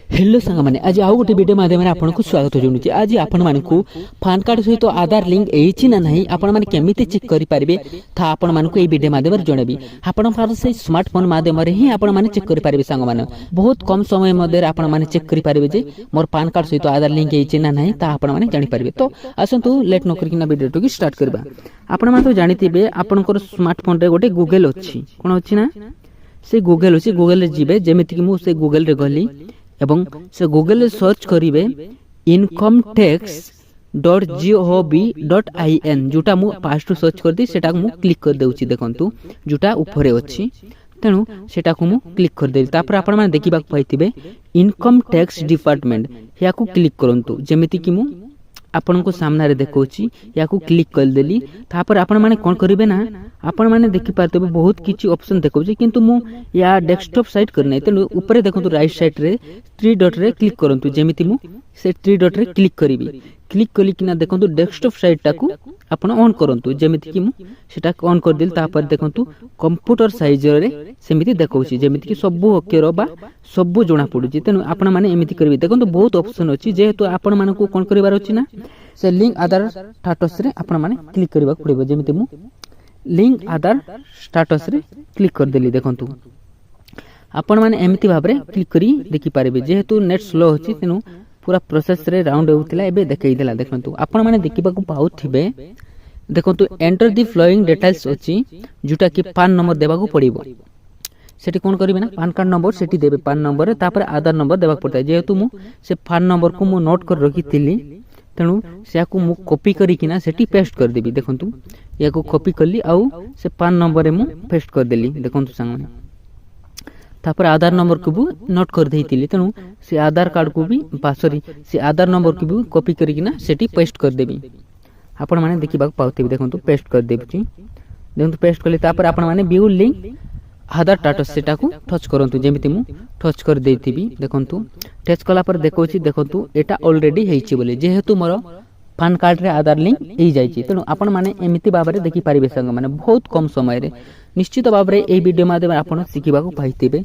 Hello सांग मैंने आज आउ गोटे वीडियो माध्यम आपको स्वागत जनाऊँ। आज आपण मानकु पान कार्ड सहित आधार लिंक एची ना नहीं आपण माने केमिति चेक करि पारिबे था आपण मानकु ए वीडियो माध्यम जणेबी। आपण पार से स्मार्टफोन माध्यम रे ही आपण माने चेक करि पारिबे सांग माने बहुत कम समय मध्ये आपण माने चेक करि पारिबे जे मोर पान कार्ड सहित आधार लिंक एची ना नहीं ता आपण माने जानि पारिबे। तो आसंतु लेट न करिकिना वीडियो टू स्टार्ट करबा। आपण माने तो जानितिबे आपनकर स्मार्टफोन रे गोटे गूगल अछि कोन अछि ना से गूगल अछि। गूगल रे जिबे जेमिति कि मु से गूगल रे गली एवं से गूगल रे सर्च करिवे incometax.gov.in जोटा मु फास्ट सर्च कर दी सेटा मु क्लिक कर देउची। देखंतु जोटा ऊपरे अछि तेनु सेटा को मु क्लिक कर देली। तापर आपण माने देखिबा पाइतिबे इनकम टैक्स डिपार्टमेंट या को क्लिक करंतु जेमिति कि मु आपण को सामने रे देखौची या को क्लिक कर देली। तापर आपण माने कोन करिवे ना आपण माने देखि पारतबे बहुत किछि ऑप्शन देखौची किंतु मु या डेस्कटॉप साइट करनै तेनु ऊपरे देखंतु राइट साइड रे 3 डॉट रे क्लिक करंतु जेमिति मु से 3 डॉट रे क्लिक करिवि। क्लिक कली किना देखंतु डेस्कटॉप साइट टाकू आपण ऑन करंतु जेमिति कि मु सेटा ऑन कर देली। तापर देखंतु कंप्यूटर साइज रे सेमिति देखौची जेमिति कि सब अक्षर बा सब जोना पडुची तेनु आपण माने एमिति करबी। देखंतु बहुत ऑप्शन अछि जेहेतु आपण मानकु कोन करिवार अछि ना से लिंक आधार स्टेटस रे आपण माने क्लिक करबा पड़िबो। जेमिति मु लिंक आधार स्टेटस रे क्लिक कर देली। देखंतु आपण माने एमिति भाबरे क्लिक करी देखि पारिबे जेहेतु नेट स्लो अछि तेनु पूरा प्रोसेस रे राउंड होउतिला एबे देखै देला। देखंतु आपण माने देखिबा को पाउथिबे देखंतु एंटर द फ्लोइंग डिटेल्स अछि जोटा कि पान नंबर देबा को पड़िबो। सेठी कोन करिवे ना पान कार्ड नंबर सेठी देबे पान नंबर रे तापर आधार नंबर देबा पड़ता जेहेतु मु से पान नंबर को मु नोट कर रखितिली तेनु सेयाकू मु कॉपी करी किना सेठी पेस्ट कर देबी। देखंतु याकू कॉपी करली आउ से पान नंबर रे मु पेस्ट कर देली। देखंतु संग तापर आधार नंबर को भी नोट कर देइतिली तेनु से आधार कार्ड को भी सॉरी से आधार नंबर को भी कॉपी करी किना सेठी पेस्ट कर देबी। आपण माने देखिबा पाउथिबे देखंतु पेस्ट कर देबची। देखंतु पेस्ट करली तापर आपण माने व्यू लिंक आधार स्टेटस सेटा को टच करंतु जेमिति मु टच कर देइथिबी। देखंतु टच कला पर देखौची देखंतु एटा ऑलरेडी हेइची बोले जेहेतु मोर पान कार्ड रे आधार लिंक हेइ जाइची तेनु आपण माने एमिति बाबरे देखि पारिबे संग माने बहुत कम समय रे निश्चित भाबरे ए वीडियो माध्यम आपण सिखिबा को पाइतिबे।